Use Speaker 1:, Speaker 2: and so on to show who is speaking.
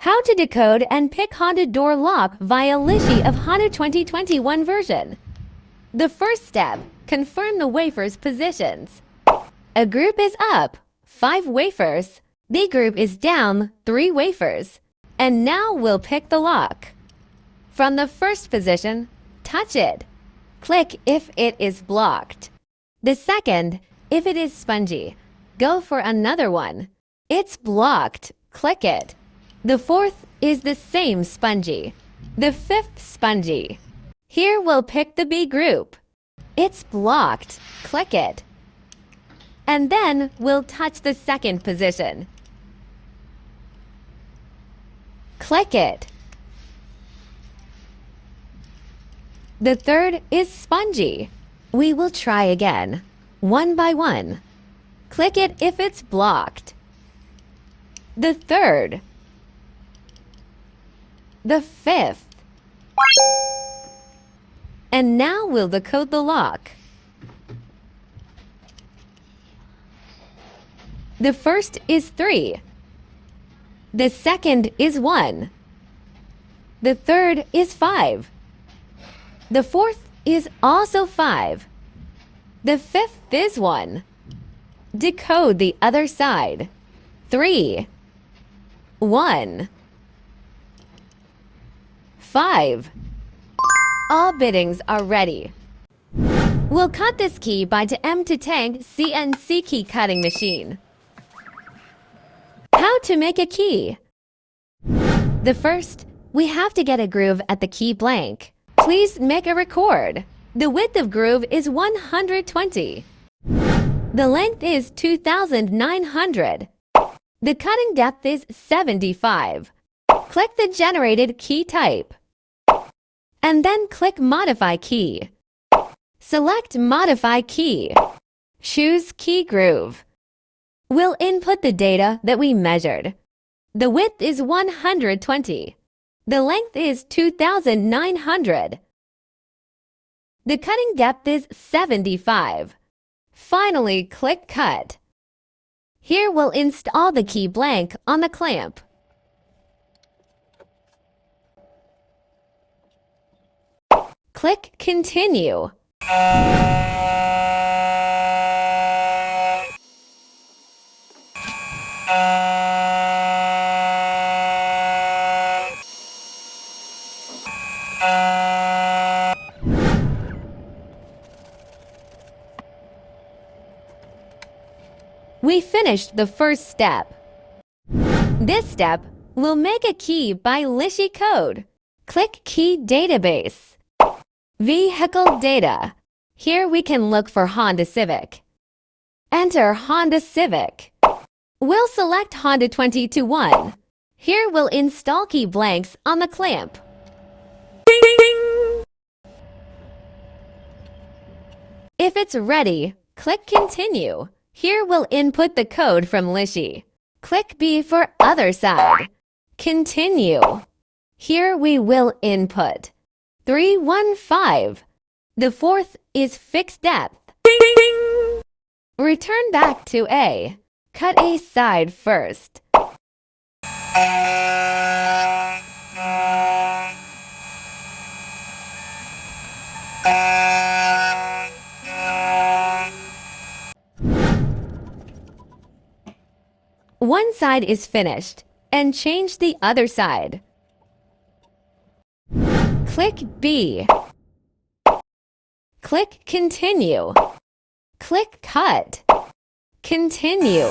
Speaker 1: How to decode and pick Honda door lock via Lishi of Honda 2021 version. The first step, confirm the wafer's positions. A group is up, 5 wafers. B group is down, 3 wafers. And now we'll pick the lock. From the first position, touch it. Click if it is blocked. The second, if it is spongy, go for another one. It's blocked, click it. The fourth is the same spongy. The fifth spongy. Here we'll pick the B group. It's blocked, click it. And then we'll touch the second position. Click it. The third is spongy. We will try again, one by one. Click it if it's blocked. The third. The fifth. And now we'll decode the lock. The first is 3. The second is 1. The third is 5. The fourth is also 5. The fifth is 1. Decode the other side. 3. 1. 5. All biddings are ready. We'll cut this key by the M2Tank CNC key cutting machine. How to make a key? The first, we have to get a groove at the key blank. Please make a record. The width of groove is 120. The length is 2,900. The cutting depth is 75. Click the generated key type. And then click Modify Key. Select Modify Key. Choose Key Groove. We'll input the data that we measured. The width is 120. The length is 2,900. The cutting depth is 75. Finally, click Cut. Here we'll install the key blank on the clamp. Click Continue. We finished the first step. This step will make a key by Lishi code. Click Key Database. Vehicle Data. Here we can look for Honda Civic. Enter Honda Civic. We'll select HONDA2021. Here we'll install key blanks on the clamp. If it's ready, click Continue. Here we'll input the code from Lishi. Click B for other side. Continue. Here we will input 315. The fourth is fixed depth. Return back to A. Cut a side first. One side is finished, and change the other side. Click B. Click Continue. Click Cut. Continue.